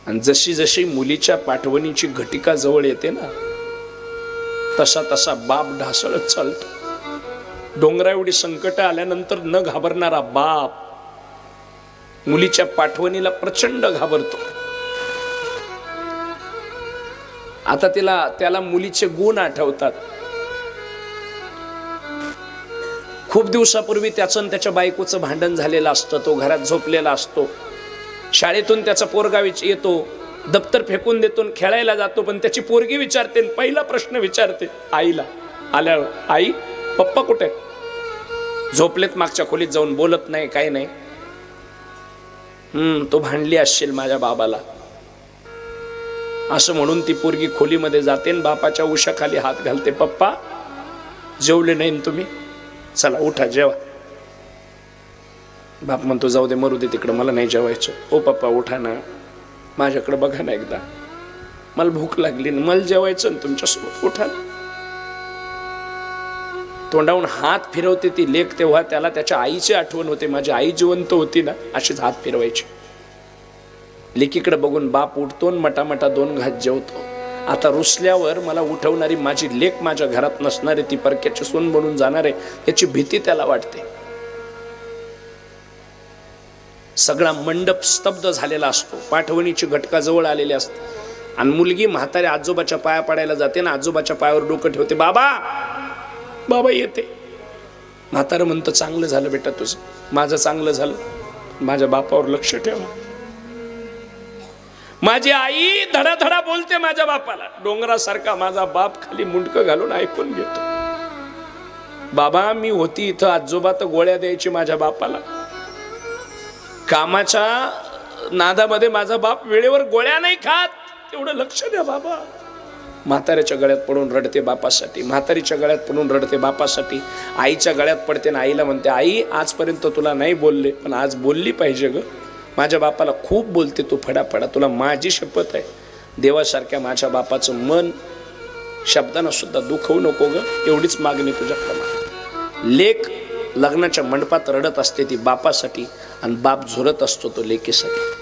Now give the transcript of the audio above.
आणि जशी जशी मुलीच्या पाठवणीची घटिका जवळ येते ना, तसा तसा बाप ढासळत चालतो। डोंगरा एवढी संकट आल्यानंतर न घाबरणारा बाप मुलीच्या पाठवणीला प्रचंड घाबरतो। आता त्याला मुलीचे गुण आठवतात। खूप दिवसापूर्वी त्याचं आणि त्याच्या बायकोचं भांडण झालेलं असतं। तो घरात झोपलेला असतो। शाळेतून त्याचा पोरगा येतो, दप्तर फेकून देतो, खेळायला जातो। पण त्याची पोरगी विचारते, पहिला प्रश्न विचारते आईला आल्यावर, आई पप्पा कुठे? झोपलेत मागच्या खोलीत जाऊन, बोलत नाही, काही नाही। तो भांडली असशील माझ्या बाबाला, असं म्हणून ती पोरगी खोलीमध्ये जाते आणि बापाच्या उशाखाली हात घालते। पप्पा जेवले नाही तुम्ही, चला उठा जेवा। बाप म्हणतो जाऊ दे, मरू दे तिकडं, मला नाही जेवायचं। ओ पप्पा उठा ना, माझ्याकडे बघा ना एकदा, मला भूक लागली ना, मला जेवायचं ना तुमच्यासोबत, उठा। तोंडावून हात फिरवते ती लेक, तेव्हा त्याला त्याच्या आईची आठवण होते। माझी आई जिवंत होती ना, अशीच हात फिरवायची। लेकीकडे बघून बाप उठतो, मटामटा 2 घास जेवतो। आता रुसल्यावर मला उठवणारी माझी लेक माझ्या घरात नसणारे, ती परक्याची सून बनून जाणार आहे, याची भीती त्याला वाटते। सगळा मंडप स्तब्ध झालेला असतो। पाठवणीची घटका जवळ आलेली असते आणि मुलगी म्हाताऱ्या आजोबाच्या पाया पडायला जाते ना, आजोबाच्या पायावर डोकं ठेवते। बाबा बाबा येते। म्हातारं म्हणतं चांगलं झालं बेटा तुझं, माझं चांगलं झालं, माझ्या बापावर लक्ष ठेवा। माझी आई धडाधडा बोलते माझ्या बापाला। डोंगरासारखा माझा बाप खाली मुंडकं घालून ऐकून घेतो। बाबा मी होती इथं, आजोबा तर गोळ्या द्यायची माझ्या बापाला। कामाच्या नादामध्ये माझा बाप वेळेवर गोळ्या नाही खात, तेवढं लक्ष द्या बाबा। म्हाताऱ्याच्या गळ्यात पडून रडते बापासाठी, म्हातारीच्या गळ्यात पडून रडते बापासाठी। आईच्या गळ्यात पडते ना, आईला म्हणते आई आजपर्यंत तुला नाही बोलले, पण आज बोलली पाहिजे ग। माझ्या बापाला खूप बोलते तू फडाफडा, तुला माझी शपथ आहे, देवासारख्या माझ्या बापाचं मन शब्दानं सुद्धा दुखवू नको ग, एवढीच मागणी तुझ्याकडे। लेक लग्नाच्या मंडपात रडत असते ती बापासाठी, आणि बाप झुरत असतो तो लेकीसाठी।